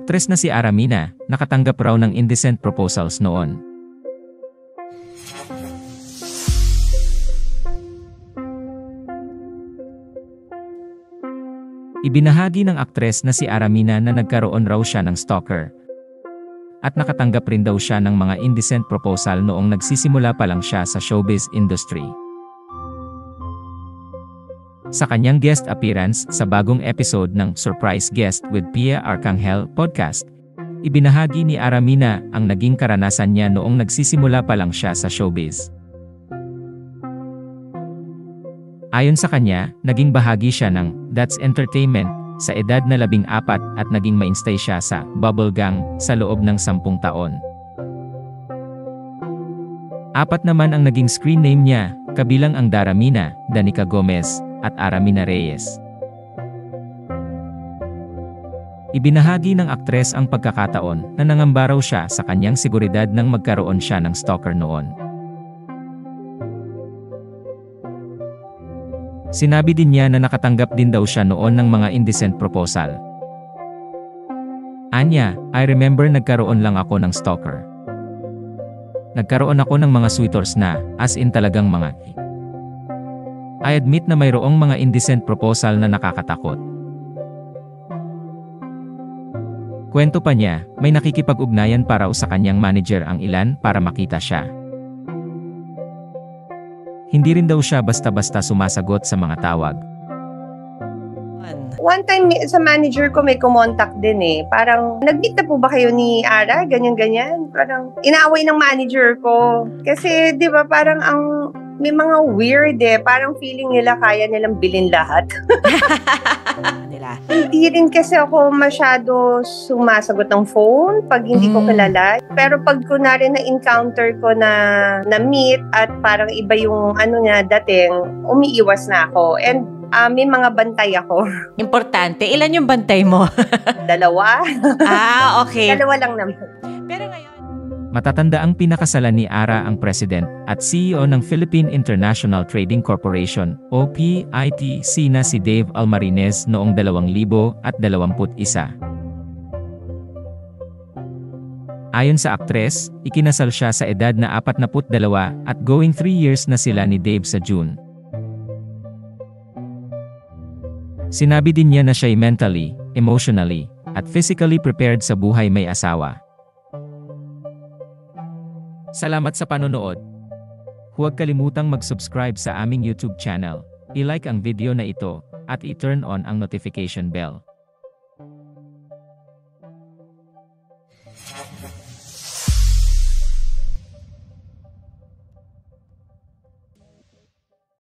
aktres na si Aramina, nakatanggap raw ng indecent proposals noon. Ibinahagi ng aktres na si Aramina na nagkaroon raw siya ng stalker. At nakatanggap rin daw siya ng mga indecent proposal noong nagsisimula pa lang siya sa showbiz industry. Sa kanyang guest appearance sa bagong episode ng Surprise Guest with Pia Arcangel podcast, ibinahagi ni Aramina ang naging karanasan niya noong nagsisimula pa lang siya sa showbiz. Ayon sa kanya, naging bahagi siya ng That's Entertainment sa edad na 14 at naging mainstay siya sa Bubble Gang sa loob ng 10 taon. 4 naman ang naging screen name niya, kabilang ang Daramina, Danica Gomez, at Aramina Reyes. Ibinahagi ng aktres ang pagkakataon na nangamba raw siya sa kanyang seguridad nang magkaroon siya ng stalker noon. Sinabi din niya na nakatanggap din daw siya noon ng mga indecent proposal. Anya, I remember nagkaroon lang ako ng stalker. Nagkaroon ako ng mga suitors na, as in talagang mga. I admit na mayroong mga indecent proposal na nakakatakot. Kwento pa niya, may nakikipag-ugnayan para sa kanyang manager ang ilan para makita siya. Hindi rin daw siya basta-basta sumasagot sa mga tawag. One time sa manager ko may kumontak din eh. Parang, nag-meet na po ba kayo ni Ara? Ganyan-ganyan. Parang, inaaway ng manager ko. Kasi, di ba, parang may mga weird eh. Parang feeling nila kaya nilang bilhin lahat. Hindi rin kasi ako masyado sumasagot ng phone pag hindi ko kilala. Pero pag kunwari na-encounter ko na meet at parang iba yung dating, umiiwas na ako. And may mga bantay ako. Importante. Ilan yung bantay mo? 2. Okay. 2 lang naman. Pero ngayon, matatanda ang pinakasalan ni Ara ang President at CEO ng Philippine International Trading Corporation o PITC na si Dave Almarinez noong 2021. Ayon sa aktres, ikinasal siya sa edad na 42 at going 3 years na sila ni Dave sa June. Sinabi din niya na siya'y mentally, emotionally, at physically prepared sa buhay may asawa. Salamat sa panonood. Huwag kalimutang mag-subscribe sa aming YouTube channel, i-like ang video na ito, at i-turn on ang notification bell.